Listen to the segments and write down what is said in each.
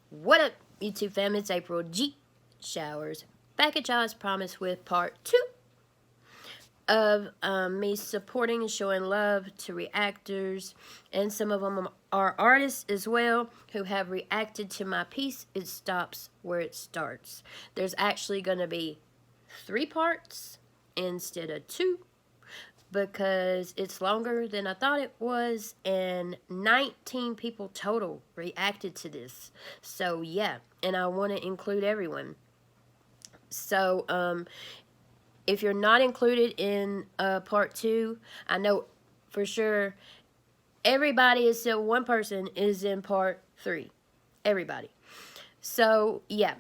What up, YouTube fam? It's April G. Showers. Back at y'all as promised with part 2 of me supporting and showing love to reactors. And some of them are artists as well who have reacted to my piece. It stops where it starts. There's actually going to be 3 parts instead of 2. Because it's longer than I thought it was, and 19 people total reacted to this. So yeah, and I want to include everyone. So if you're not included in part 2, I know for sure everybody is still one person is in part 3. Everybody. So yeah,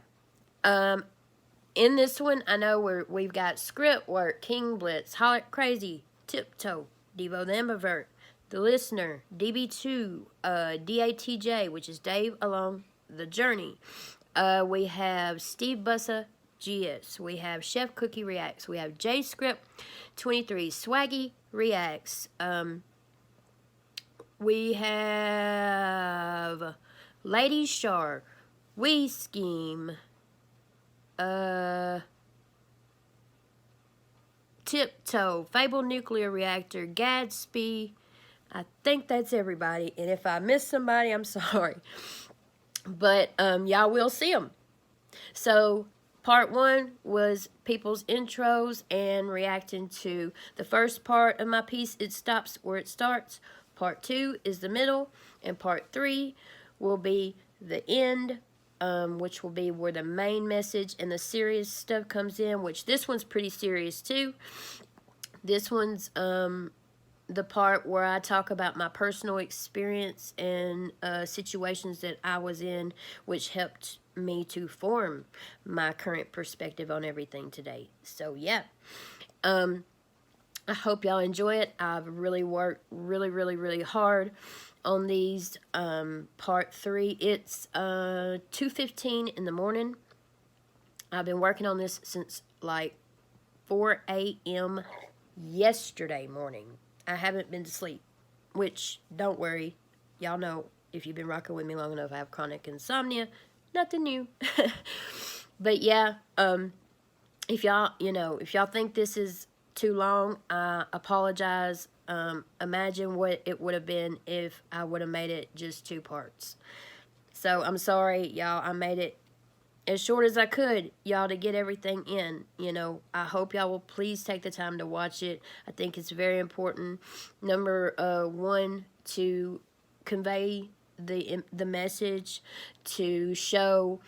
in this one I know we've got script work, King Blitz, Holic Crazy, Tiptoe, Devo the Ambivert, The Listener, DB2, DATJ, which is Dave Along the Journey. We have Steve Bussa, GS. We have Chef Cookie Reacts. We have J Script 23, Swaggy Reacts. We have Lady Shar, We Scheme, Tiptoe, Fable Nuclear Reactor, Gadsby. I think that's everybody. And if I missed somebody, I'm sorry. But y'all will see them. So part 1 was people's intros and reacting to the first part of my piece. It stops where it starts. Part 2 is the middle. And part 3 will be the end. Which will be where the main message and the serious stuff comes in, which this one's pretty serious too. This one's the part where I talk about my personal experience and situations that I was in, which helped me to form my current perspective on everything today. So yeah, I hope y'all enjoy it. I've really worked really hard on these. Part 3, it's 2:15 in the morning. I've been working on this since like 4 a.m. yesterday morning. I haven't been to sleep, which don't worry, y'all know if you've been rocking with me long enough, I have chronic insomnia. Nothing new. But yeah, if y'all think this is too long, I apologize. Imagine what it would have been if I would have made it just 2 parts. So I'm sorry, y'all. I made it as short as I could, y'all, to get everything in. I hope y'all will please take the time to watch it. I think it's very important. Number 1, to convey the message, to show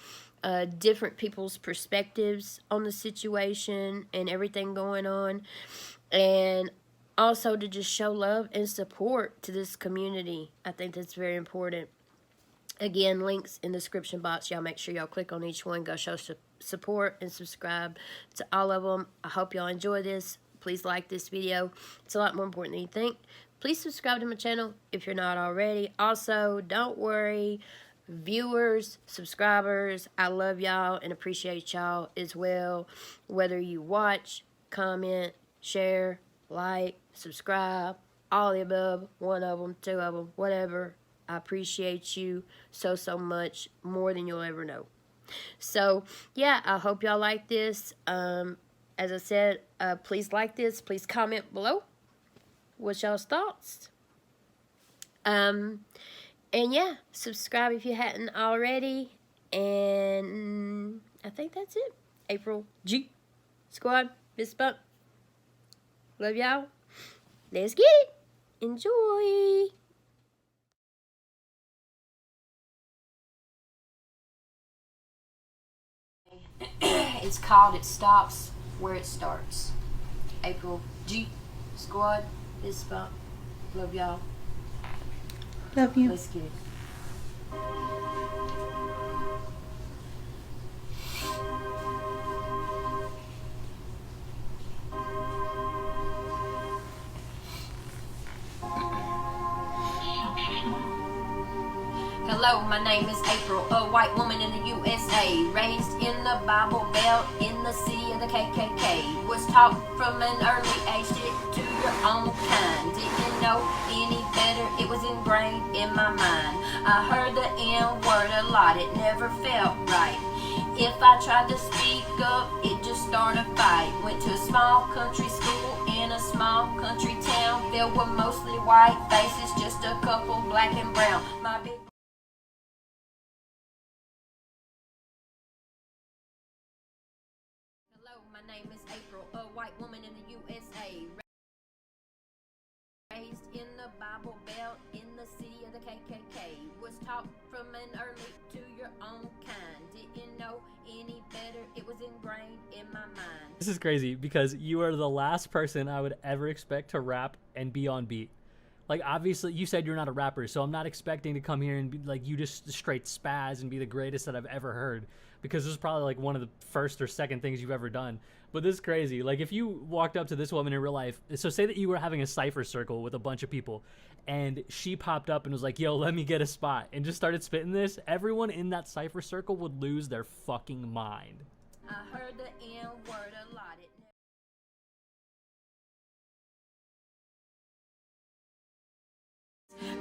different people's perspectives on the situation and everything going on, and also to just show love and support to this community. I think that's very important. Again, links in the description box. Y'all make sure y'all click on each one. Go show support and subscribe to all of them. I hope y'all enjoy this. Please like this video. It's a lot more important than you think. Please subscribe to my channel if you're not already. Also, don't worry, viewers, subscribers, I love y'all and appreciate y'all as well. Whether you watch, comment, share, like, subscribe, all the above, 1 of them, 2 of them, whatever. I appreciate you so much, more than you'll ever know. So yeah, I hope y'all like this. As I said, please like this. Please comment below what's y'all's thoughts. And yeah, subscribe if you hadn't already. And I think that's it. April G. Squad, Miss Bump. Love y'all. Let's get it. Enjoy. It's called It Stops Where It Starts. April G. Squad, Miss Bump. Love y'all. Love you. Let's get it. Hello, my name is April, a white woman in the USA, raised in the Bible Belt in the city of the KKK. Was taught from an early age, stick to your own kind. Didn't know any better. better, it was ingrained in my mind. I heard the N-word a lot, it never felt right. If I tried to speak up, it just started a fight. Went to a small country school in a small country town, filled with mostly white faces, just a couple black and brown. My big Hello, my name is April, a white woman in the USA. Raised in the Bible Belt in the city of the KKK. Was taught from an early to your own kind. Didn't know any better, it was ingrained in my mind. This is crazy because you are the last person I would ever expect to rap and be on beat. Like, obviously, you said you're not a rapper, so I'm not expecting to come here and be like, you just straight spaz and be the greatest that I've ever heard, because this is probably like one of the first or second things you've ever done. But this is crazy. Like, if you walked up to this woman in real life, so say that you were having a cipher circle with a bunch of people, and she popped up and was like, yo, let me get a spot, and just started spitting this, everyone in that cipher circle would lose their fucking mind. I heard the N-word a lot.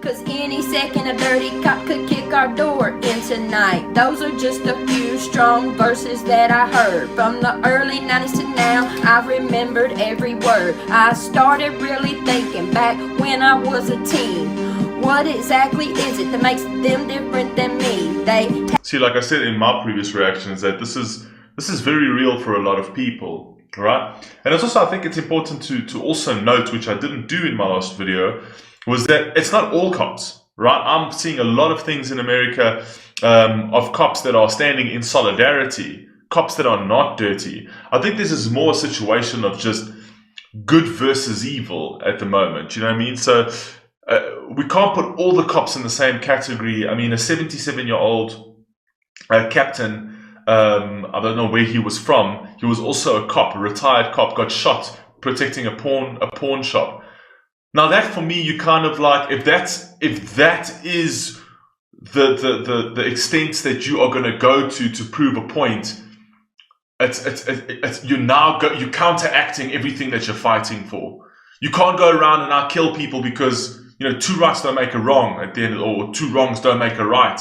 Cause any second a dirty cop could kick our door in tonight. Those are just a few strong verses that I heard. From the early 90s to now, I've remembered every word. I started really thinking back when I was a teen. What exactly is it that makes them different than me? See, like I said in my previous reactions, that this is very real for a lot of people, right? And it's also, I think it's important to also note, which I didn't do in my last video, was that it's not all cops, right? I'm seeing a lot of things in America of cops that are standing in solidarity, cops that are not dirty. I think this is more a situation of just good versus evil at the moment, you know what I mean? So we can't put all the cops in the same category. I mean, a 77-year-old captain, I don't know where he was from, he was also a cop, a retired cop, got shot protecting a pawn shop. Now that, for me, you kind of like, if that is the extent that you are going to go to prove a point, you're counteracting everything that you're fighting for. You can't go around and now kill people because, you know, two rights don't make a wrong at the end, or two wrongs don't make a right.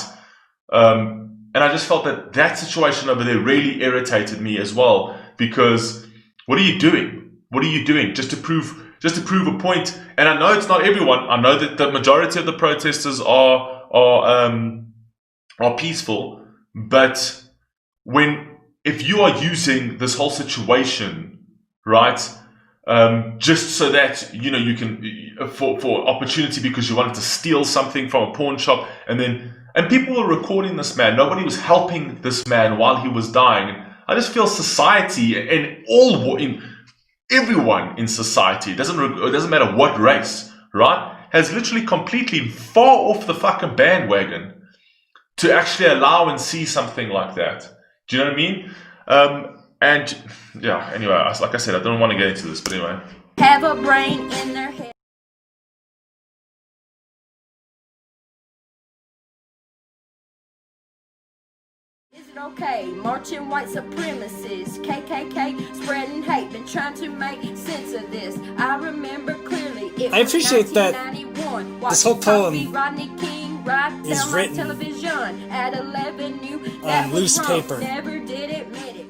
And I just felt that situation over there really irritated me as well, because what are you doing? What are you doing just to prove a point? And I know it's not everyone. I know that the majority of the protesters are peaceful, but if you are using this whole situation, right, just so that, you know, you can for opportunity, because you wanted to steal something from a pawn shop, and people were recording this man. Nobody was helping this man while he was dying. And I just feel society and everyone in society, it doesn't matter what race, right, has literally completely far off the fucking bandwagon to actually allow and see something like that. Do you know what I mean? And yeah, anyway, like I said, I don't want to get into this, but anyway. Have a brain in their head. Is it okay? Marching white supremacists, KKK, spreading hate, been trying to make sense of this. I remember clearly it I was appreciate that 1991. this whole poem is written television at 11 knew on that loose was wrong. paper. Never did admit it.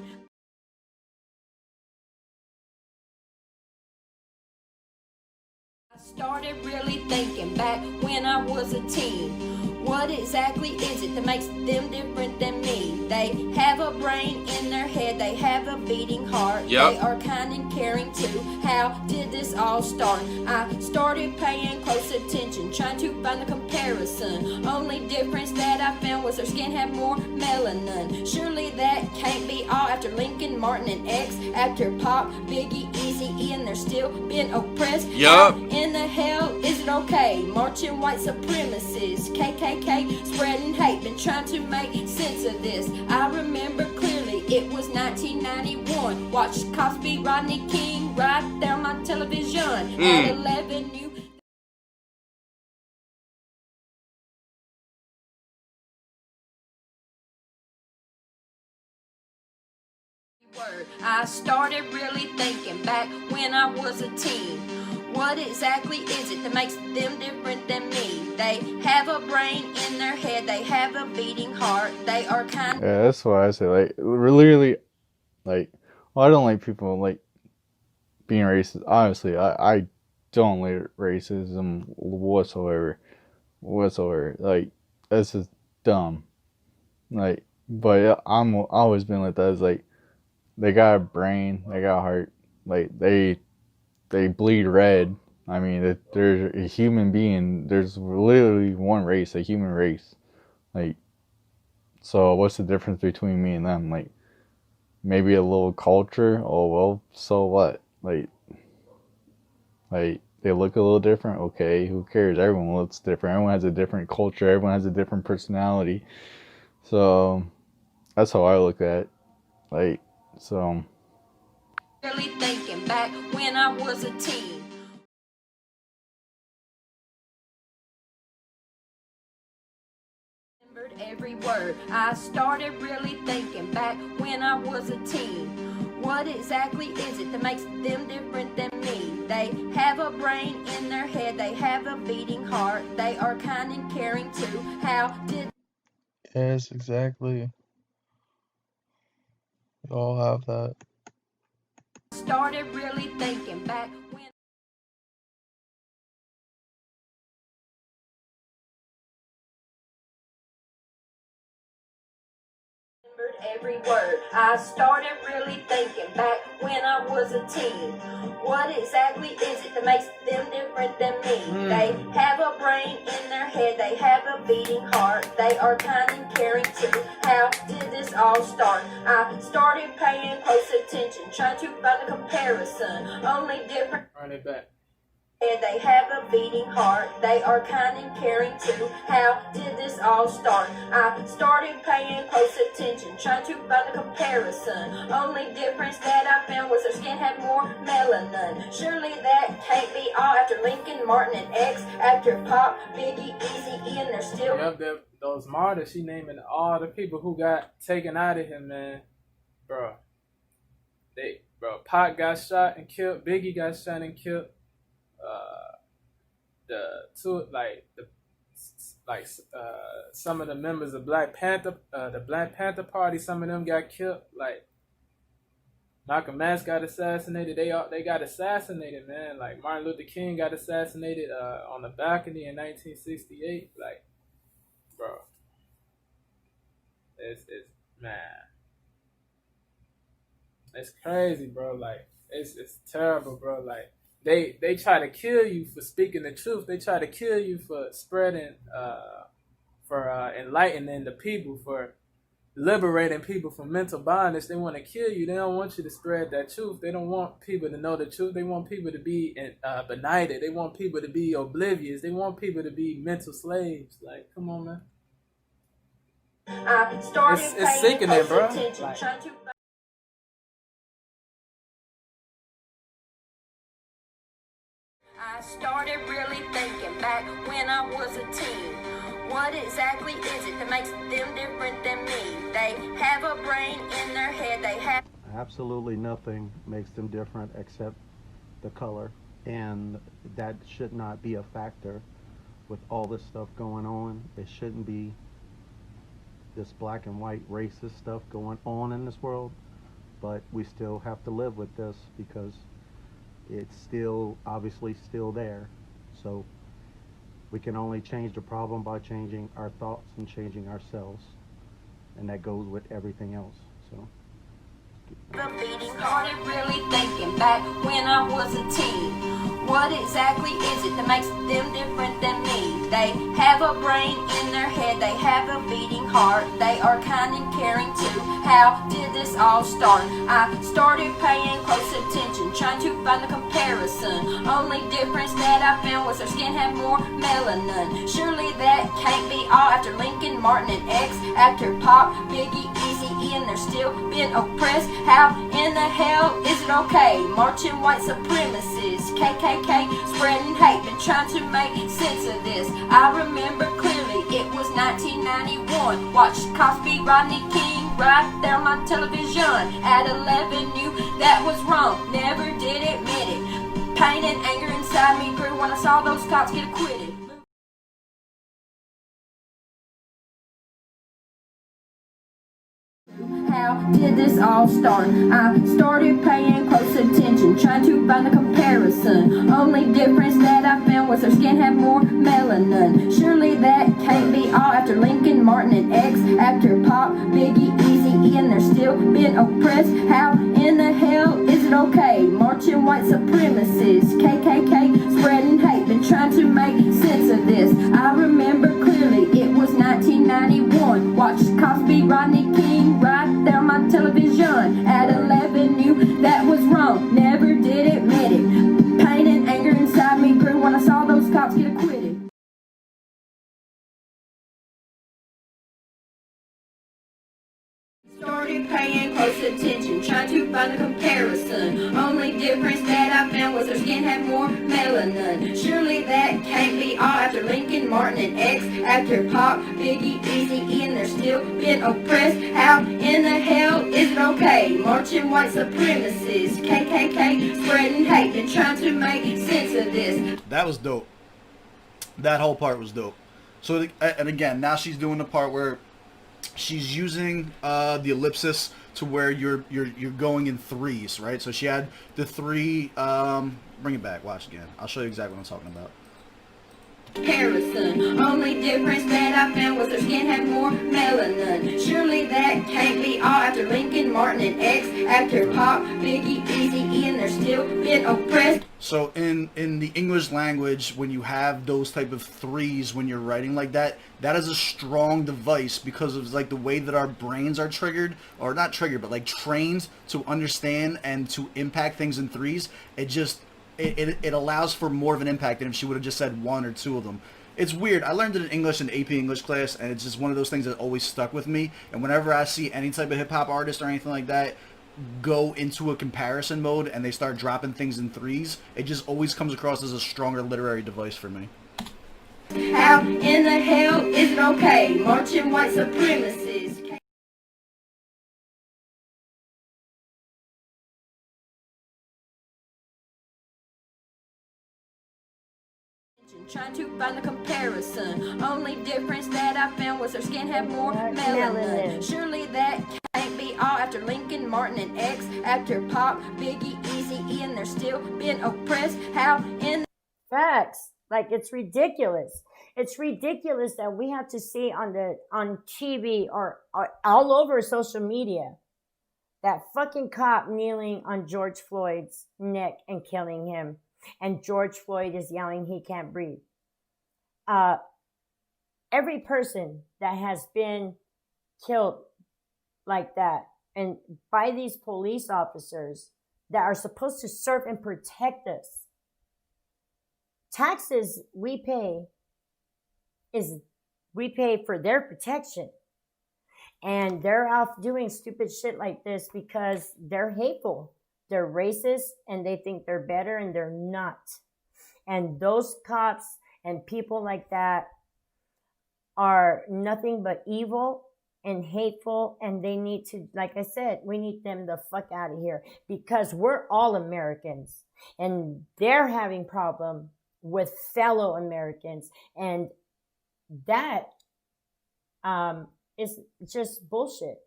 I started really thinking back when I was a teen. What exactly is it that makes them different than me? They have a brain in their head, they have a beating heart. Yep. They are kind and caring too. How did this all start? I started paying close attention, trying to find the comparison. Only difference that I found was their skin had more melanin. Surely that can't be all. After Lincoln, Martin, and X, after Pop, Biggie, Eazy-E, and they're still being oppressed. Yup. How in the hell is it okay? Marching white supremacists, KKK, spreading hate, been trying to make sense of this. I remember clearly it was 1991. Watched cops beat Rodney King right there on my television at 11 new. I started really thinking back when I was a teen. What exactly is it that makes them different than me? They have a brain in their head, they have a beating heart, they are kind. Yeah, that's why I say, like, really, like, well, I don't like people, like, being racist. Honestly, I don't like racism whatsoever. Like, that's just dumb. Like, but I'm always been like that. It's like, they got a brain, they got a heart, like, they bleed red. I mean, they're a human being. There's literally one race, a human race. Like, so what's the difference between me and them? Like, maybe a little culture. Oh well, so what? Like they look a little different. Okay, who cares? Everyone looks different. Everyone has a different culture. Everyone has a different personality. So that's how I look at it. Like, so. Really thinking back when I was a teen. Every word. I started really thinking back when I was a teen. What exactly is it that makes them different than me? They have a brain in their head, they have a beating heart, they are kind and caring too. How did Yes, exactly. We all have that. started really thinking back when every word. I started really thinking back when I was a teen. What exactly is it that makes them different than me? They have a brain in their head, they have a beating heart, they are kind and caring too. How did this all start? I started paying close attention, trying to find a comparison. Only different. Run it back. They have a beating heart, they are kind and caring too. How did this all start? I started paying close attention, trying to find a comparison. Only difference that I found was their skin had more melanin. Surely that can't be all. After Lincoln, Martin, and X, after Pop, Biggie, Easy, Ian, they're still. Yep, those martyrs, she naming all the people who got taken out of him, man. Bro. Pac got shot and killed, Biggie got shot and killed. Some of the members of Black Panther, the Black Panther Party, some of them got killed. Like Malcolm X got assassinated. They got assassinated, man. Like Martin Luther King got assassinated on the balcony in 1968. Like, bro, it's man, it's crazy, bro. Like, it's terrible, bro. Like. They try to kill you for speaking the truth. They try to kill you for spreading, for enlightening the people, for liberating people from mental bondage. They want to kill you. They don't want you to spread that truth. They don't want people to know the truth. They want people to be benighted. They want people to be oblivious. They want people to be mental slaves. Like, come on, man. It's sickening, bro. Like, I started really thinking back when I was a teen. What exactly is it that makes them different than me? They have a brain in their head, they have... Absolutely nothing makes them different except the color, and that should not be a factor with all this stuff going on. It shouldn't be this black and white racist stuff going on in this world, but we still have to live with this because it's still obviously still there. So we can only change the problem by changing our thoughts and changing ourselves, and that goes with everything else. So started really thinking back when I was a teen. What exactly is it that makes them different than me? They have a brain in their head, they have a beating heart, they are kind and caring too. How did this all start? I started paying close attention, trying to find the comparison. Only difference that I found was their skin had more melanin. Surely that can't be all. After Lincoln, Martin, and X, after Pop, Biggie, Easy, Ian, they're still being oppressed. How in the hell is it okay? Marching white supremacists, KKK, spreading hate, been trying to make sense of this. I remember clearly it was 1991. Watched Cosby, Rodney King right there on my television. At 11 knew that was wrong, never did admit it. Pain and anger inside me grew when I saw those cops get acquitted. How did this all start? I started paying close attention, trying to find the comparison. Only difference that I found was her skin had more melanin. Surely that can't be all after Lincoln, Martin, and X. After Pop, Biggie, Easy, and they're still being oppressed. How in the hell is it okay? Marching white supremacists, KKK, spreading hate, been trying to make sense of this. I remember clearly it was 1991. Watched Cosby, Rodney King, right there on my television. At 11 knew that was wrong, never did admit it. Pain and anger inside me grew when I saw those cops get acquitted. Started paying close attention, trying to find the comparison. Only difference that I found was her skin had more melanin. Surely that can't be all after Lincoln, Martin, and X. After Pop, Biggie, Easy, and they're still being oppressed. How in the hell is it okay? Marching white supremacists, KKK, spreading hate, been trying to make sense of this. That was dope. That whole part was dope. So, and again, now she's doing the part where she's using the ellipsis to where you're going in threes, right? So she had the three. Bring it back. Watch again. I'll show you exactly what I'm talking about. Comparison. Only difference that I found was her skin had more melanin. Surely that can't be all after Lincoln, Martin, and X. After Pop, Biggie, Easy, and they're still being oppressed. So in the English language, when you have those type of threes when you're writing like that, that is a strong device because of like the way that our brains are triggered, or not triggered, but like trained to understand and to impact things in threes. It allows for more of an impact than if she would have just said one or two of them. It's weird. I learned it in English in AP English class, and it's just one of those things that always stuck with me. And whenever I see any type of hip-hop artist or anything like that go into a comparison mode and they start dropping things in threes, it just always comes across as a stronger literary device for me. How in the hell is it okay? Marching white supremacists. Trying to find the comparison. Only difference that I found was her skin had more melanin. Surely that can't be all after Lincoln, Martin, and X. After Pop, Biggie, Easy, and they're still being oppressed. How in Facts. Like, it's ridiculous. It's ridiculous that we have to see on TV or all over social media that fucking cop kneeling on George Floyd's neck and killing him. And George Floyd is yelling he can't breathe. Every person that has been killed like that, and by these police officers that are supposed to serve and protect us, taxes we pay for their protection. And they're out doing stupid shit like this because they're hateful. They're racist and they think they're better, and they're not. And those cops and people like that are nothing but evil and hateful, and they need to, like I said, we need them the fuck out of here, because we're all Americans and they're having problem with fellow Americans, and that is just bullshit.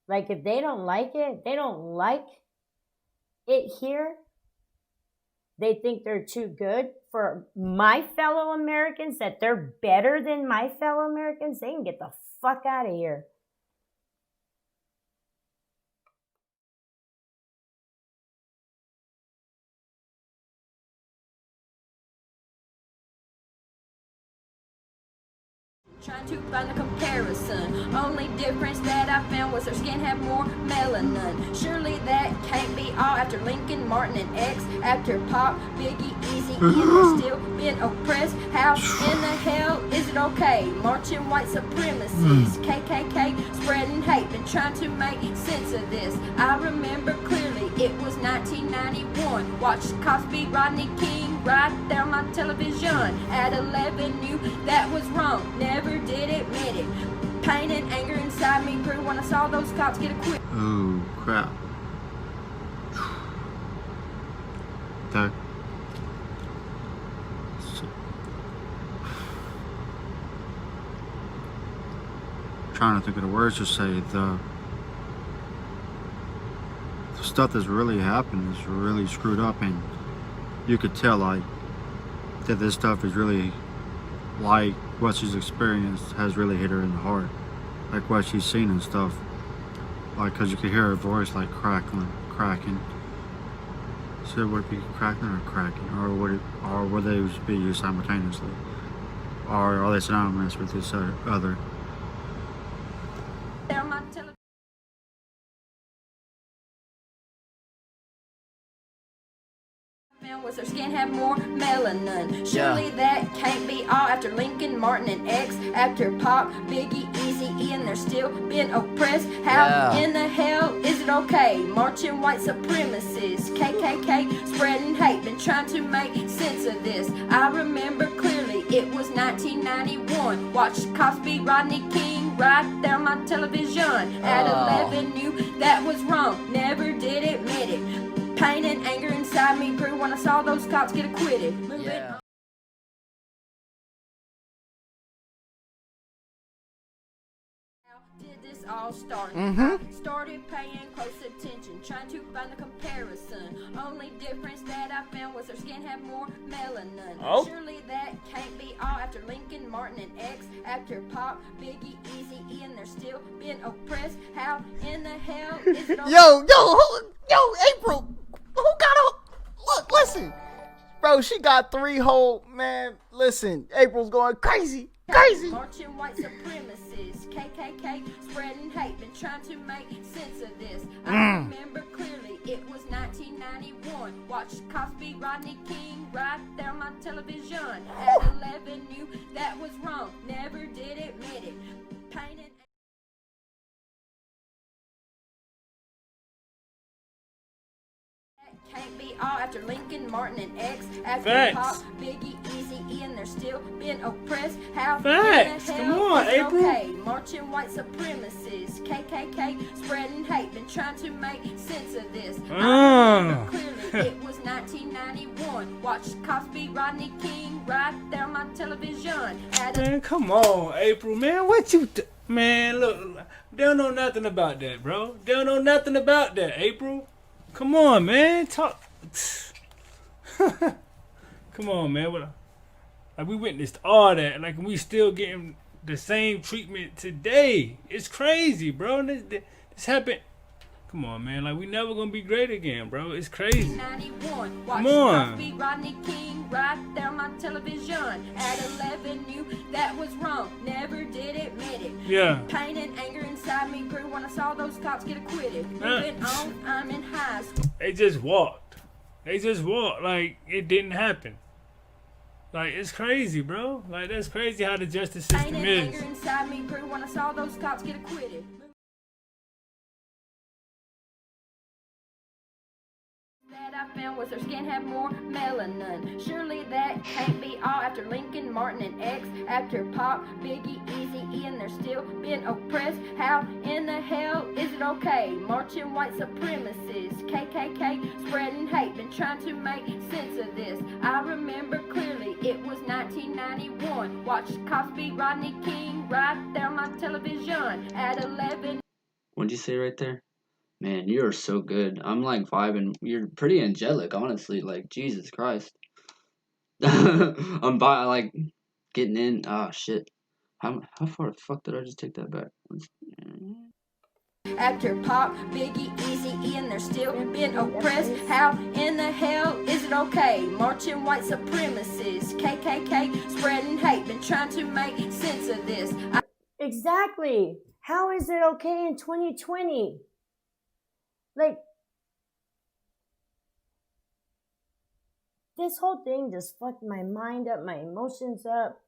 Like, if they don't like it, they don't like it here, they think they're too good for my fellow Americans, that they're better than my fellow Americans, they can get the fuck out of here. Trying to find the comparison. Only difference that I found was her skin had more melanin. Surely that can't be all after Lincoln, Martin, and X. After Pop, Biggie, Easy, and they're still being oppressed. How in the hell is it okay? Marching white supremacists, KKK, spreading hate, been trying to make sense of this. I remember clearly it was 1991. Watched Cosby, Rodney King, right there on my television. At 11 knew that was wrong, never did admit it. Pain and anger inside me grew when I saw those cops get acquitted. Oh crap. That trying to think of the words to say, the stuff that's really happened is really screwed up, and you could tell like that this stuff is really like what she's experienced has really hit her in the heart, like what she's seen and stuff, like because you could hear her voice like cracking. So would it be crackling or cracking, or would they be used simultaneously, or are they synonymous with each other? Was her skin have more melanin? Surely that can't be all. After Lincoln, Martin, and X, after Pop, Biggie, Easy E, and they're still being oppressed. How in the hell is it okay? Marching white supremacists, KKK spreading hate, been trying to make sense of this. I remember clearly it was 1991. Watched Cosby, Rodney King right there on my television. At 11 knew that was wrong, never did admit it. Pain and anger inside me grew when I saw those cops get acquitted. Moving on. How did this all start? I started paying close attention, trying to find the comparison. Only difference that I found was her skin had more melanin. Surely that can't be all. After Lincoln, Martin, and X, after Pop, Biggie, Easy E, and they're still being oppressed. How in the hell is it all? Yo, April. Who got a look? Listen, bro. She got 3 whole man. Listen, April's going crazy. Marching white supremacists, KKK spreading hate, been trying to make sense of this. I remember clearly it was 1991. Watched Cosby, Rodney King right there on my television. At 11 knew that was wrong, never did admit it. Pain and can't be all. After Lincoln, Martin, and X, after Pop, Biggie, Easy E, and they're still being oppressed. How in the hell Come on, is it April. okay? Marching white supremacists, KKK spreading hate, been trying to make sense of this. I remember clearly it was 1991. Watched Cosby, Rodney King right there on my television. Man, come on, April, man. What you man, look, they don't know nothing about that, bro. They don't know nothing about that, April. Come on, man. Talk. Come on, man. Like we witnessed all that. Like we still getting the same treatment today. It's crazy, bro. This happened. Come on, man. Like we never gonna be great again, bro. It's crazy. 91. Come on. Cosby, Rodney King right there on my television. At 11 knew that was wrong, never did admit it. Yeah. Pain and anger inside me grew when I saw those cops get acquitted. Moving on, I'm in high school. They just walked. Like it didn't happen. Like it's crazy, bro. Like that's crazy how the justice Pain system and is. anger inside me grew when I saw those cops get acquitted. That I found was her skin had more melanin. Surely that can't be all. After Lincoln, Martin, and X, after Pop, Biggie, Easy E, and they're still being oppressed. How in the hell is it okay? Marching white supremacists, KKK spreading hate, been trying to make sense of this. I remember clearly it was 1991. Watched Cosby, Rodney King right there on my television. At 11. What'd you say right there? Man, you are so good. I'm like vibing. You're pretty angelic, honestly. Like Jesus Christ. I'm like getting in. Ah, shit. How far the fuck did I just take that back? After Pop, Biggie, Easy E, and they're still being oppressed. How in the hell is it okay? Marching white supremacists, KKK spreading hate, been trying to make sense of this. Exactly. How is it okay in 2020? Like, this whole thing just fucked my mind up, my emotions up.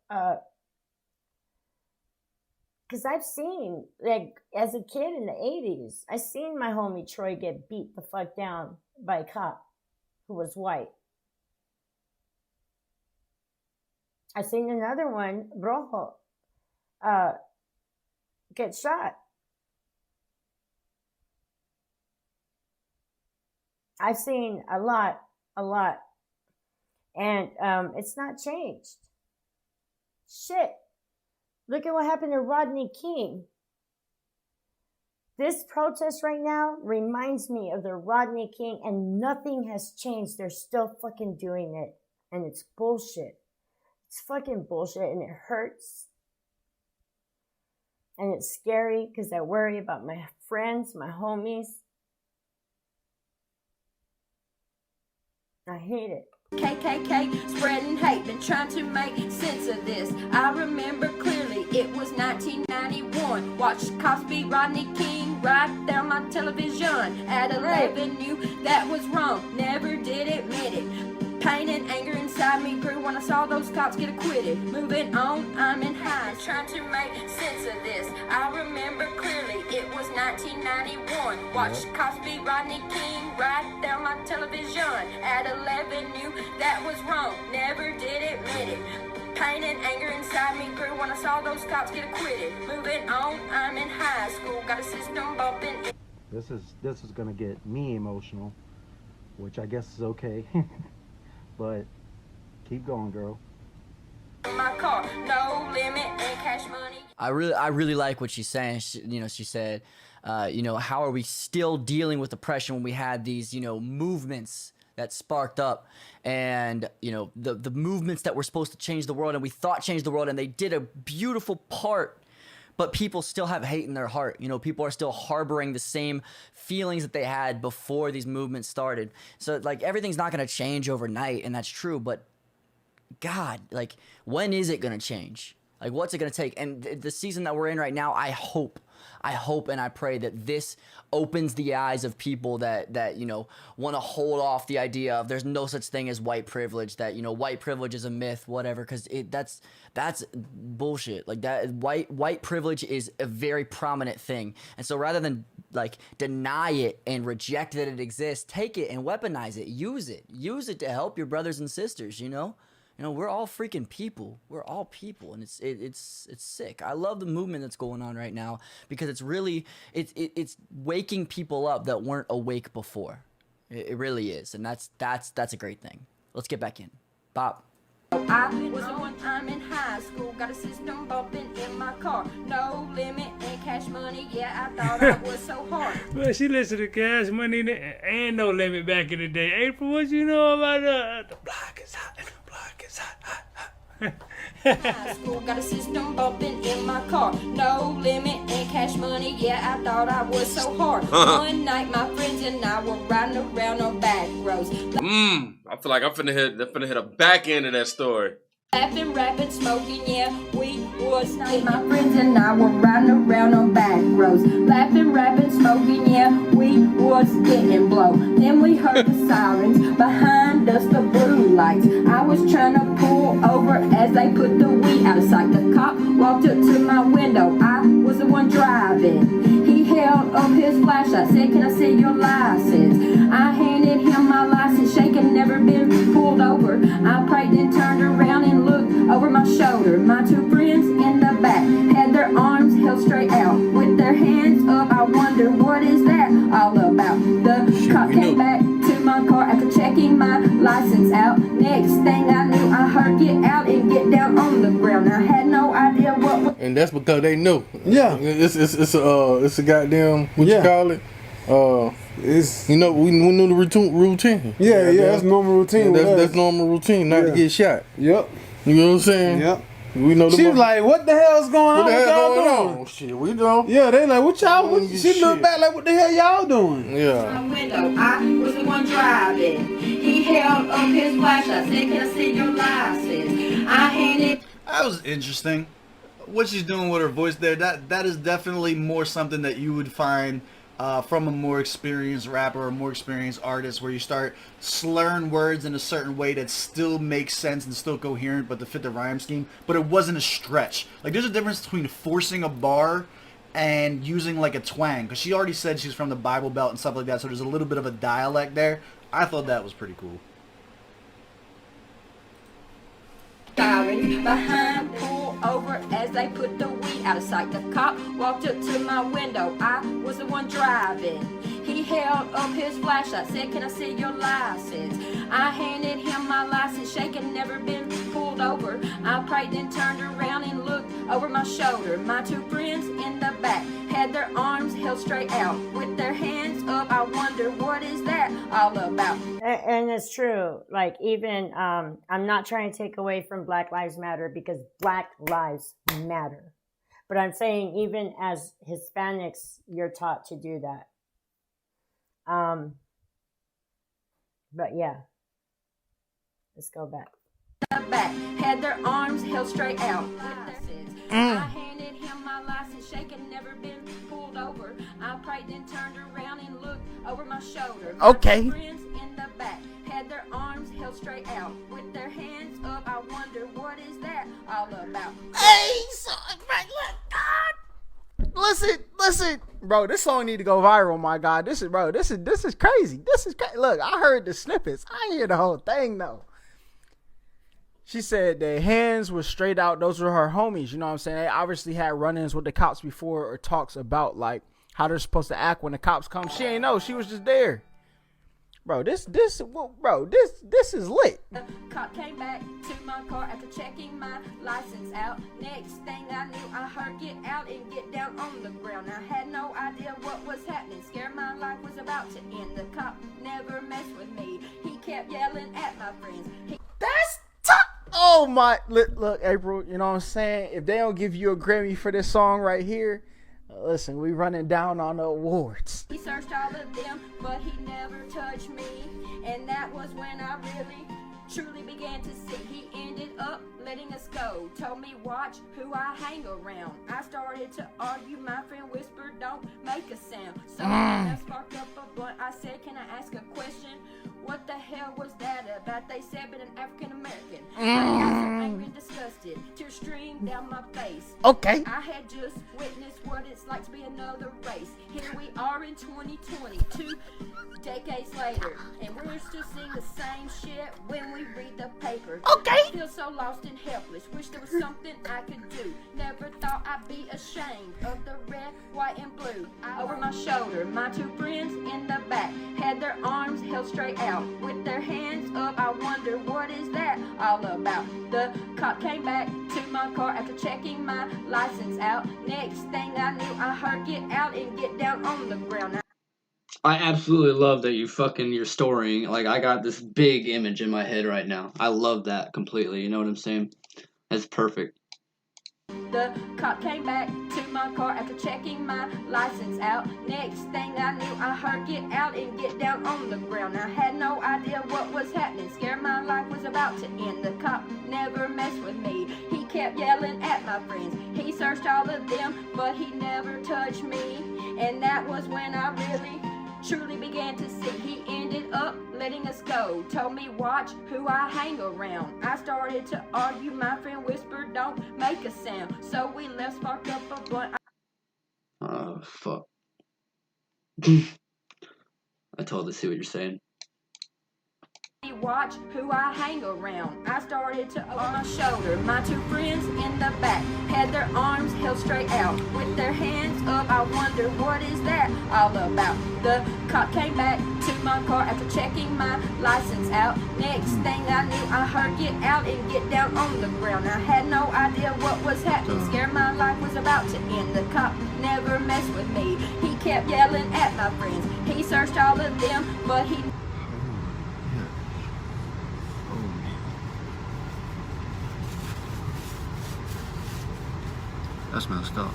Because I've seen, like, as a kid in the 80s, I seen my homie Troy get beat the fuck down by a cop who was white. I seen another one, Rojo, get shot. I've seen a lot. And it's not changed. Shit. Look at what happened to Rodney King. This protest right now reminds me of the Rodney King, and nothing has changed. They're still fucking doing it. And it's bullshit. It's fucking bullshit, and it hurts. And it's scary because I worry about my friends, my homies. I hate it. KKK spreading hate, been trying to make sense of this. I remember clearly it was 1991. Watched Cosby, Rodney King right there on my television. At 11 knew that was wrong, never did admit it. Pain and anger inside me grew when I saw those cops get acquitted. Moving on, I'm in high, trying to make sense of this. I remember clearly it was 1991. Watched Cosby, Rodney King right there on my television. At 11 knew that was wrong, never did admit it. Pain and anger inside me grew when I saw those cops get acquitted. Moving on, I'm in high school, got a system bumping. This is gonna get me emotional, which I guess is okay. But keep going, girl. My car, no limit and cash money. I really like what she's saying. She said, how are we still dealing with oppression when we had these, movements that sparked up, and the movements that were supposed to change the world, and we thought changed the world, and they did a beautiful part. But people still have hate in their heart. People are still harboring the same feelings that they had before these movements started. So, everything's not going to change overnight, and that's true. But, God, when is it going to change? What's it going to take? And the season that we're in right now, I hope and I pray that this opens the eyes of people that want to hold off the idea of there's no such thing as white privilege, that white privilege is a myth, whatever, because that's bullshit. That white privilege is a very prominent thing, and so rather than deny it and reject that it exists, take it and weaponize it, use it to help your brothers and sisters. We're all freaking people. We're all people, and it's sick. I love the movement that's going on right now because it's really it's waking people up that weren't awake before. It really is, and that's a great thing. Let's get back in. Bob. I was the one time in high school, got a system bumping in my car. No limit and cash money, yeah, I thought I was so hard. Well, she listened to Cash Money and No Limit back in the day. April, what you know about the block is hot? High school, got a system bumping in my car. No limit and cash money, yeah, I thought I was so hard. One night my friends and I were riding around on back roads. I feel like I'm finna hit a back end of that story. Laughing, rapping, smoking, yeah, we was night. My friends and I were riding around on back roads. Laughing, rapping, smoking, yeah, we was getting blow. Then we heard the sirens behind us, the blue lights. I was trying to pull over as they put the weed out of sight. The cop walked up to my window. I was the one driving. He held up his flashlight, said, "Can I see your license?" I handed him my license, shaking, never been pulled over. I prayed and turned around and looked over my shoulder. My two friends in the back had their arms held straight out with their hands up. I wonder what is that all about. The cop came back to my car after checking my license out. Next thing I knew, I heard "Get out" and "Get down" on the ground. I had no idea what was. And that's because they knew. Yeah. It's a goddamn, what you call it? It's we knew the routine. Yeah, that's normal routine. That's normal routine, not to get shot. Yep. You know what I'm saying? Yep. We know she was like, "What the hell's going on? What the hell going doing?" on? Shit, we know. Yeah, they like, "What y'all?" She looked back like, "What the hell y'all doing?" Yeah. My window, I was the one driving. He held up his flashlight, said, "Can I see your license?" I handed. That was interesting. What she's doing with her voice there, that is definitely more something that you would find from a more experienced rapper or more experienced artist, where you start slurring words in a certain way that still makes sense and still coherent, but to fit the rhyme scheme, but it wasn't a stretch. There's a difference between forcing a bar and using a twang, because she already said she's from the Bible Belt and stuff like that, so there's a little bit of a dialect there. I thought that was pretty cool. Behind, pull over as they put the weed out of sight. The cop walked up to my window. I was the one driving. He held up his flashlight, said, "Can I see your license?" I handed him my license, shaking, never been pulled over. I prayed and turned around and looked over my shoulder. My two friends in the back had their arms held held straight out with their hands up. I wonder what is that all about. And it's true. Like, even I'm not trying to take away from Black Lives Matter, because Black lives matter. But I'm saying, even as Hispanics, you're taught to do that. But yeah, let's go back. The back had their arms held straight out with their sins. I handed him my license, shaking, never been pulled over. I prayed and turned around and looked over my shoulder. Okay. My friends in the back had their arms held straight out with their hands up. I wonder what is that all about. Hey, listen, bro. This song need to go viral. My God, this is crazy. This is crazy. Look, I heard the snippets. I didn't hear the whole thing though. She said their hands were straight out. Those were her homies. You know what I'm saying? They obviously had run-ins with the cops before, or talks about like how they're supposed to act when the cops come. She ain't know. She was just there. Bro, this is lit. The cop came back to my car after checking my license out. Next thing I knew, I heard get out and get down on the ground. I had no idea what was happening. Scared my life was about to end. The cop never messed with me. He kept yelling at my friends. That's tough. Oh my, look, April, you know what I'm saying? If they don't give you a Grammy for this song right here, listen, we running down on the awards. He searched all of them, but he never touched me. And that was when I really, truly began to see. He ended up letting us go. Told me, watch who I hang around. I started to argue. My friend whispered, don't make a sound. So I sparked up a blunt. I said, can I ask a question? What the hell was that about? They said, but an African American. I got so angry and disgusted. Tears streamed down my face. Okay. I had just witnessed what it's like to be another race. Here we are in 2020, 2 decades later, and we're still seeing the same shit when we read the paper. Okay. I feel so lost and helpless. Wish there was something I could do. Never thought I'd be ashamed of the red, white, and blue. Over my shoulder, my two friends in the back had their arms held straight out with their hands up. I wonder what is that all about. The cop came back to my car after checking my license out. Next thing I knew, I heard get out and get down on the ground. I absolutely love that you're storying. Like, I got this big image in my head right now. I love that completely. You know what I'm saying? That's perfect. The cop came back to my car after checking my license out. Next thing I knew, I heard get out and get down on the ground. I had no idea what was happening. Scared my life was about to end. The cop never messed with me. He kept yelling at my friends. He searched all of them, but he never touched me. And that was when I really, truly began to see. He ended up letting us go. Told me, watch who I hang around. I started to argue. My friend whispered, don't make a sound. So we left, sparked up a blunt. Oh, fuck. I totally see what you're saying. Watch who I hang around. I started to over my shoulder. My two friends in the back had their arms held straight out with their hands up. I wonder what is that all about. The cop came back to my car after checking my license out. Next thing I knew, I heard get out and get down on the ground. I had no idea what was happening. Scared my life was about to end. The cop never messed with me. He kept yelling at my friends. He searched all of them, but he That's messed up.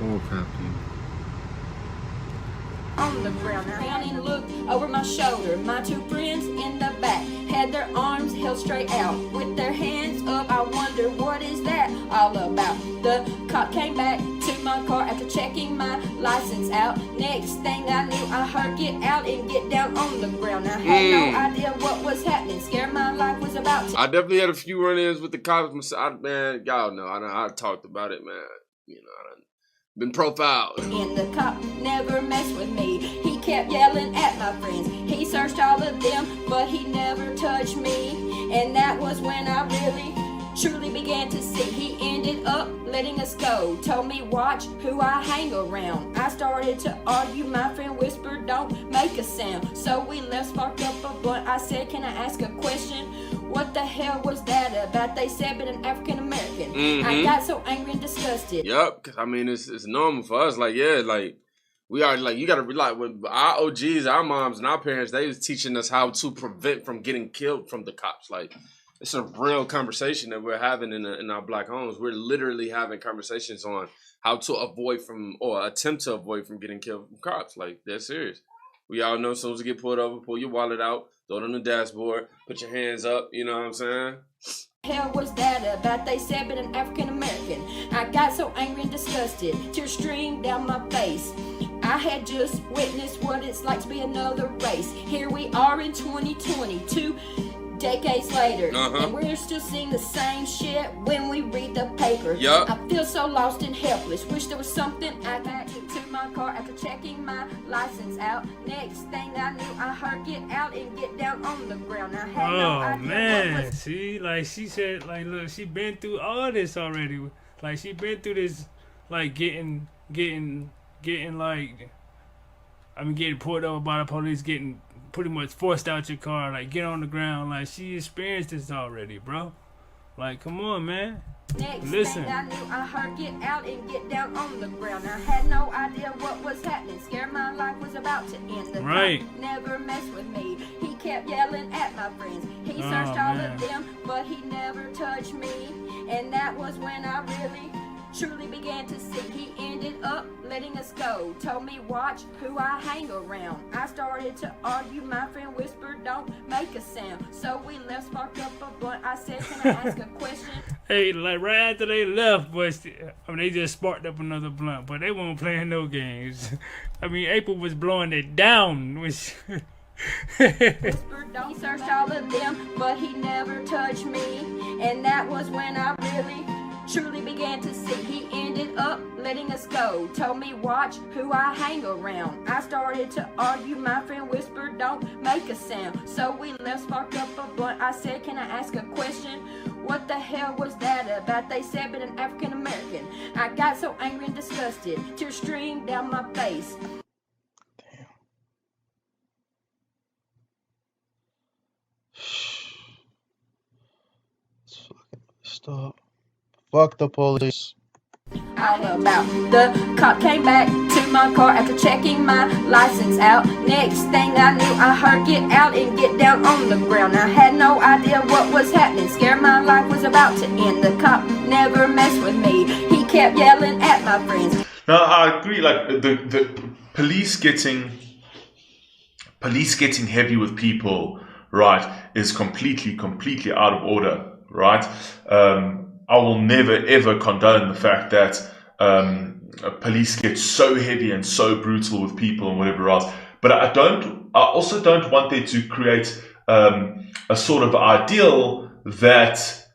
Oh crap, dude. on the ground. I ran and looked over my shoulder. My two friends in the back had their arms held straight out with their hands up. I wonder what is that all about. The cop came back to my car after checking my license out. Next thing I knew, I heard get out and get down on the ground. I had no idea what was happening. Scared my life was about to. I definitely had a few run-ins with the cops. Man, y'all know. I talked about it, man. You know, I done been profiled. And the cop never messed with me. He kept yelling at my friends. He searched all of them, but he never touched me. And that was when I really, truly began to see. He ended up letting us go. Told me, watch who I hang around. I started to argue. My friend whispered, don't make a sound. So we left, sparked up a blunt. I said, can I ask a question? What the hell was that about? They said but an African American. I Mhm. got so angry and disgusted. Yep, 'cause I mean it's normal for us. Like, yeah, like we are like, you gotta be like, with our OGs, our moms and our parents, they was teaching us how to prevent from getting killed from the cops. Like, it's a real conversation that we're having in our black homes. We're literally having conversations on how to avoid from, or attempt to avoid from getting killed from cops. Like, they're serious. We all know, as soon as you get pulled over, pull your wallet out, throw it on the dashboard, put your hands up, you know what I'm saying? Hell was that about? They said but an African American. I got so angry and disgusted, tears streamed down my face. I had just witnessed what it's like to be another race. Here we are in 2020, 2 decades later, and we're still seeing the same shit when we read the paper. Yup. I feel so lost and helpless. Wish there was something I could to my car after checking my license out. Next thing I knew, I heard get out and get down on the ground. I had no idea what man, was. see, like she said, like look, she been through all this already. Like she been through this, like getting like, I mean, getting pulled over by the police, getting pretty much forced out your car, like get on the ground. Like she experienced this already, bro. Like, come on, man. Next Listen. thing I knew, I heard get out and get down on the ground. I had no idea what was happening. Scared my life was about to end. The Right. cop never messed with me. He kept yelling at my friends. He Oh, searched all man. of them, but he never touched me. And that was when I really, truly began to see. He ended up letting us go. Told me watch who I hang around. I started to argue. My friend whispered, don't make a sound. So we left, sparked up a blunt. I said, can I ask a question? Hey, like right after they left, but I mean, they just sparked up another blunt, but they weren't playing no games. I mean, April was blowing it down, which. Whispered, don't search all of them, but he never touched me. And that was when I really, truly began to see. He ended up letting us go. Told me watch who I hang around. I started to argue. My friend whispered, don't make a sound. So we left, sparked up a blunt. I said, can I ask a question? What the hell was that about? They said but an African American. I got so angry and disgusted, tears streamed down my face. Stop. Fuck the police. All about. The cop came back to my car after checking my license out. Next thing I knew, I heard get out and get down on the ground. I had no idea what was happening. Scared my life was about to end. The cop never messed with me. He kept yelling at my friends. No, I agree. Like the police getting heavy with people, right, is completely out of order, right? I will never ever condone the fact that police get so heavy and so brutal with people and whatever else. But I also don't want there to create a sort of ideal that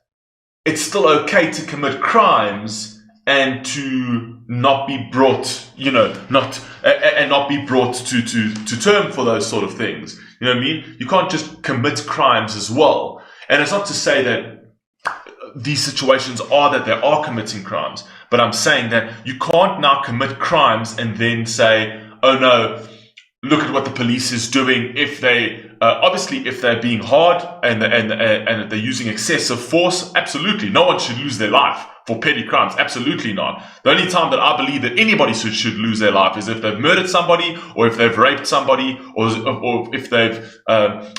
it's still okay to commit crimes and to not be brought, not be brought to term for those sort of things. You know what I mean? You can't just commit crimes as well. And it's not to say that these situations are that they are committing crimes, but I'm saying that you can't now commit crimes and then say, oh no, look at what the police is doing. If they obviously if they're being hard and they're using excessive force, absolutely no one should lose their life for petty crimes. Absolutely not. The only time that I believe that anybody should lose their life is if they've murdered somebody, or if they've raped somebody, or if they've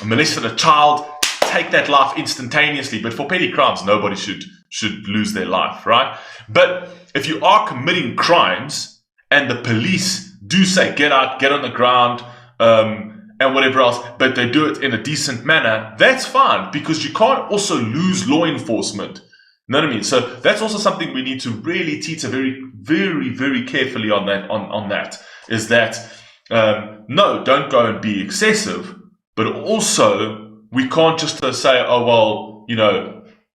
molested a child. Take that life instantaneously. But for petty crimes, nobody should lose their life, right? But if you are committing crimes and the police do say get out, get on the ground, and whatever else, but they do it in a decent manner, that's fine, because you can't also lose law enforcement. You know what I mean? So that's also something we need to really teeter very, very, very carefully on that. Is that no, don't go and be excessive, but also we can't just say, oh well,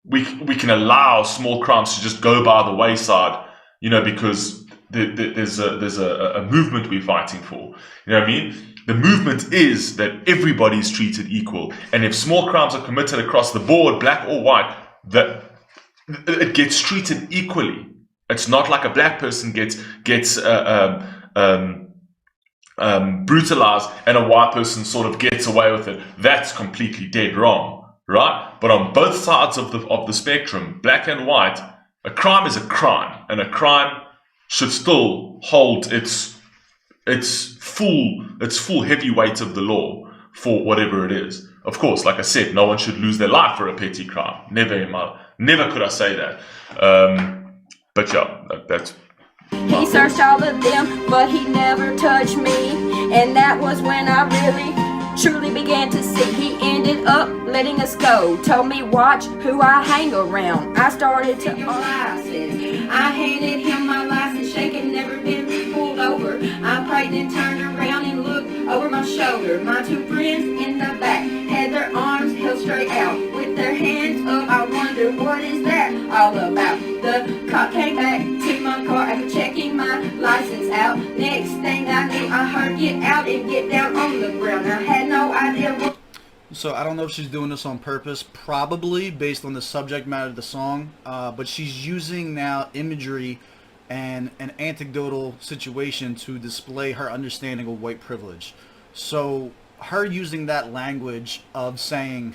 we can allow small crimes to just go by the wayside, because there's a movement we're fighting for. You know what I mean? The movement is that everybody's treated equal, and if small crimes are committed across the board, black or white, that it gets treated equally. It's not like a black person gets brutalized and a white person sort of gets away with it. That's completely dead wrong, right? But on both sides of the spectrum, black and white, a crime is a crime, and a crime should still hold its full heavy weight of the law for whatever it is. Of course, like I said, no one should lose their life for a petty crime. Never could I say that. But yeah, that's. He searched all of them, but he never touched me. And that was when I really, truly began to see. He ended up letting us go. Told me, watch who I hang around. I started to license. I handed him my license, shaking, never been pulled over. I prayed and turned around and looked over my shoulder. My two friends in the back had their arms held straight out with their hands up. I wonder what is that all about. The cop came back to my car after checking my license out. Next thing I knew, I heard get out and get down on the ground. I had no idea what. So I don't know if she's doing this on purpose, probably based on the subject matter of the song, but she's using now imagery and an anecdotal situation to display her understanding of white privilege. So her using that language of saying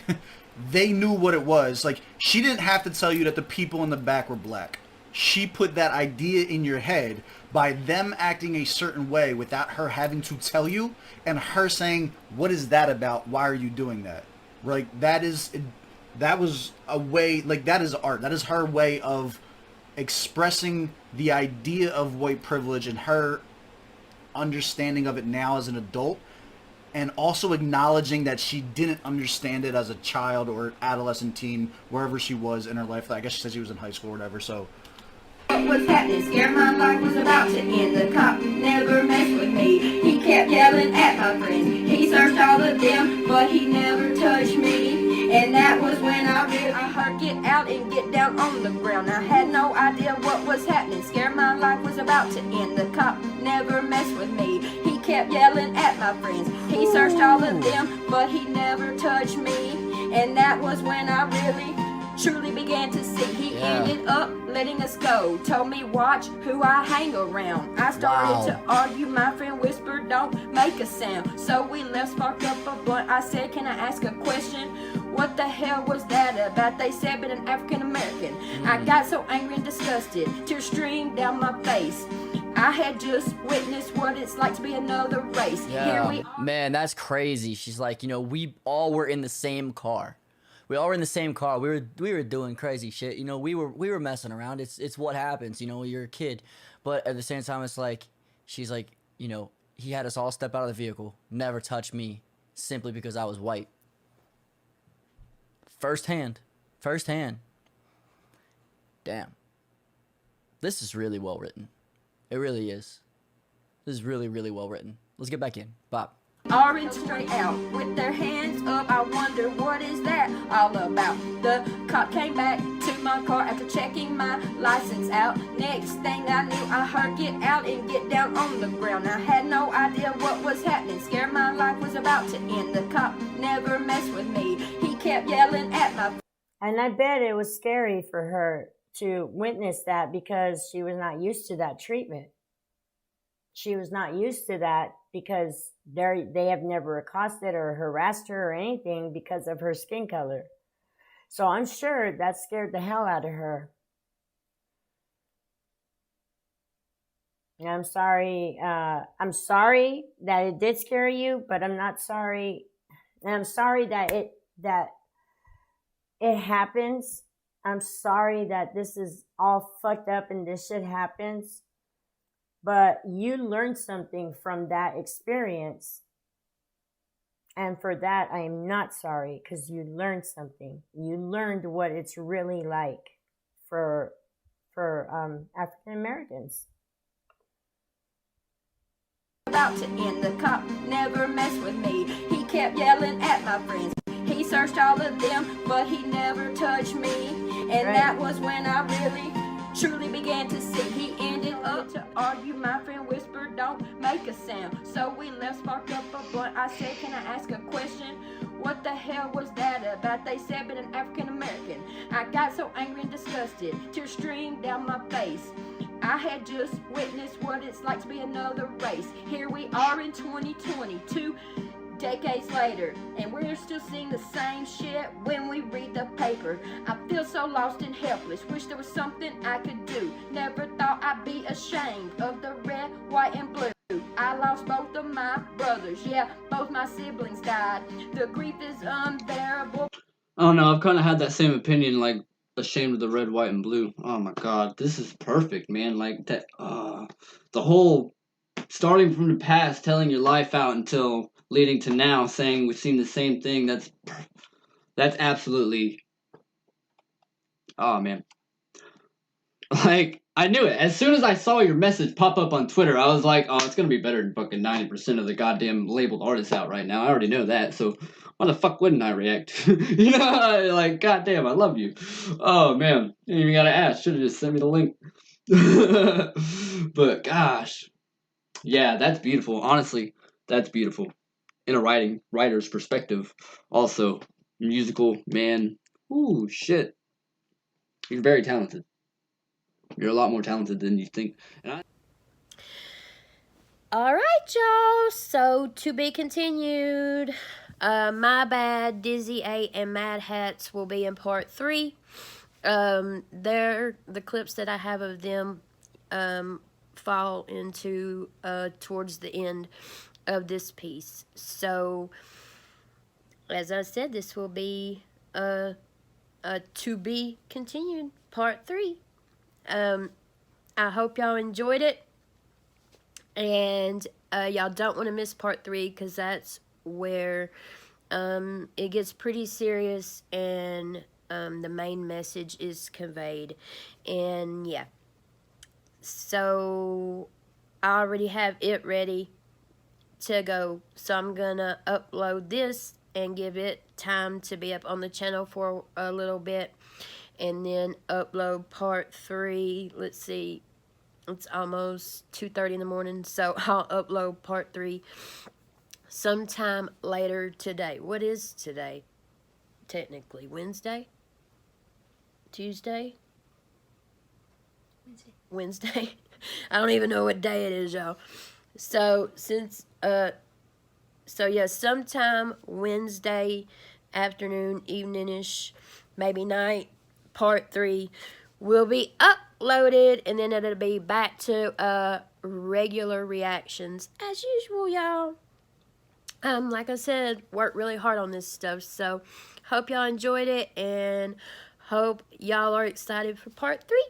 they knew what it was, like she didn't have to tell you that the people in the back were black. She put that idea in your head by them acting a certain way without her having to tell you, and her saying, what is that about? Why are you doing that? Like that was a way, like that is art. That is her way of expressing the idea of white privilege and her understanding of it now as an adult, and also acknowledging that she didn't understand it as a child or adolescent teen, wherever she was in her life. I guess she said she was in high school or whatever, so. What was happening? Scared my life was about to end. The cop never messed with me. He kept yelling at my friends. He searched all of them, but he never touched me. And that was when I heard get out and get down on the ground. I had no idea what was happening. Scared my life was about to end. The cop never messed with me. He kept yelling at my friends. He searched all of them, but he never touched me. And that was when I really, truly began to see. He ended up letting us go. Told me, watch who I hang around. I started to argue. My friend whispered, don't make a sound. So we left, sparked up a blunt. I said, can I ask a question? What the hell was that about? They said, but an African American. I got so angry and disgusted. Tears streamed down my face. I had just witnessed what it's like to be another race. Here we are. Man, that's crazy. She's like, we all were in the same car. We all were in the same car. We were doing crazy shit. We were messing around. It's what happens. You're a kid, but at the same time, it's like she's like, he had us all step out of the vehicle, never touch me, simply because I was white. Firsthand. Damn. This is really well written. It really is. This is really, really well written. Let's get back in. Bob. Orange straight out with their hands up. I wonder what is that all about. The cop came back to my car after checking my license out. Next thing I knew, I heard get out and get down on the ground. I had no idea what was happening. Scared my life was about to end. The cop never messed with me. He kept yelling at my. And I bet it was scary for her to witness that because she was not used to that treatment. She was not used to that because they have never accosted or harassed her or anything because of her skin color. So I'm sure that scared the hell out of her. And I'm sorry that it did scare you, but I'm not sorry. And I'm sorry that it happens. I'm sorry that this is all fucked up and this shit happens. But you learned something from that experience. And for that, I am not sorry because you learned something. You learned what it's really like for African Americans. About to end. The cop never messed with me. He kept yelling at my friends. He searched all of them, but he never touched me. And that was when I really, truly began to see. He ended up to argue. My friend whispered, don't make a sound. So we left, sparked up a blunt. I said, can I ask a question? What the hell was that about? They said, but an African American. I got so angry and disgusted. Tears streamed down my face. I had just witnessed what it's like to be another race. Here we are in 2022. decades later, and we're still seeing the same shit when we read the paper. I feel so lost and helpless, wish there was something I could do. Never thought I'd be ashamed of the red, white, and blue. I lost both of my brothers, yeah, both my siblings died. The grief is unbearable. I don't know, I've kind of had that same opinion, like, ashamed of the red, white, and blue. Oh my god, this is perfect, man. Like, that, the whole starting from the past, telling your life out until leading to now, saying we've seen the same thing, that's absolutely, oh man. Like, I knew it. As soon as I saw your message pop up on Twitter, I was like, oh, it's gonna be better than fucking 90% of the goddamn labeled artists out right now. I already know that, so why the fuck wouldn't I react? You know, like, goddamn, I love you. Oh, man. You ain't even gotta ask. Should've just sent me the link. But, gosh. Yeah, that's beautiful. Honestly, that's beautiful. In a writer's perspective. Also, musical, man. Ooh, shit. You're very talented. You're a lot more talented than you think. And All right, y'all. So, to be continued. My Bad, Dizzy 8, and Mad Hats will be in part 3. The clips that I have of them fall into towards the end of this piece. So, as I said, this will be a to be continued part 3. I hope y'all enjoyed it, and y'all don't want to miss part 3, because that's where it gets pretty serious, and the main message is conveyed. And yeah, so I already have it ready to go, so I'm gonna upload this and give it time to be up on the channel for a little bit, and then upload part 3. Let's see, it's almost 2:30 in the morning, so I'll upload part 3 sometime later today. What is today? Technically Wednesday? Tuesday? Wednesday. I don't even know what day it is, y'all. So yeah, sometime Wednesday afternoon, evening-ish, maybe night, part 3 will be uploaded, and then it'll be back to regular reactions as usual, y'all. Like I said, worked really hard on this stuff, so hope y'all enjoyed it, and hope y'all are excited for part 3,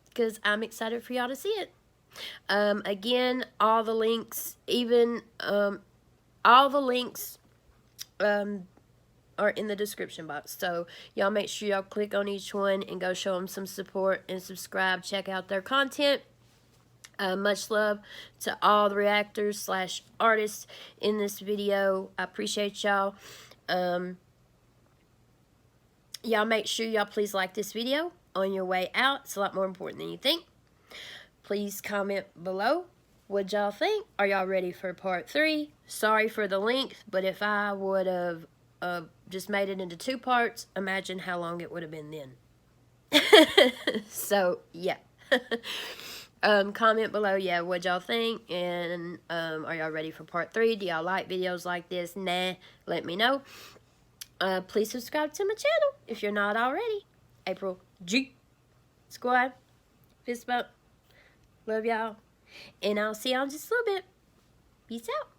because I'm excited for y'all to see it. Again, all the links, all the links are in the description box, so y'all make sure y'all click on each one and go show them some support and subscribe. Check out their content. Much love to all the reactors / artists in this video. I appreciate y'all. Y'all make sure y'all please like this video on your way out. It's a lot more important than you think. Please comment below what y'all think. Are y'all ready for part 3? Sorry for the length, but if I would have just made it into 2 parts, imagine how long it would have been then. So, yeah. Comment below, yeah, what y'all think, and are y'all ready for part 3? Do y'all like videos like this? Nah, let me know. Please subscribe to my channel if you're not already. April G Squad. Fist bump. Love y'all. And I'll see y'all in just a little bit. Peace out.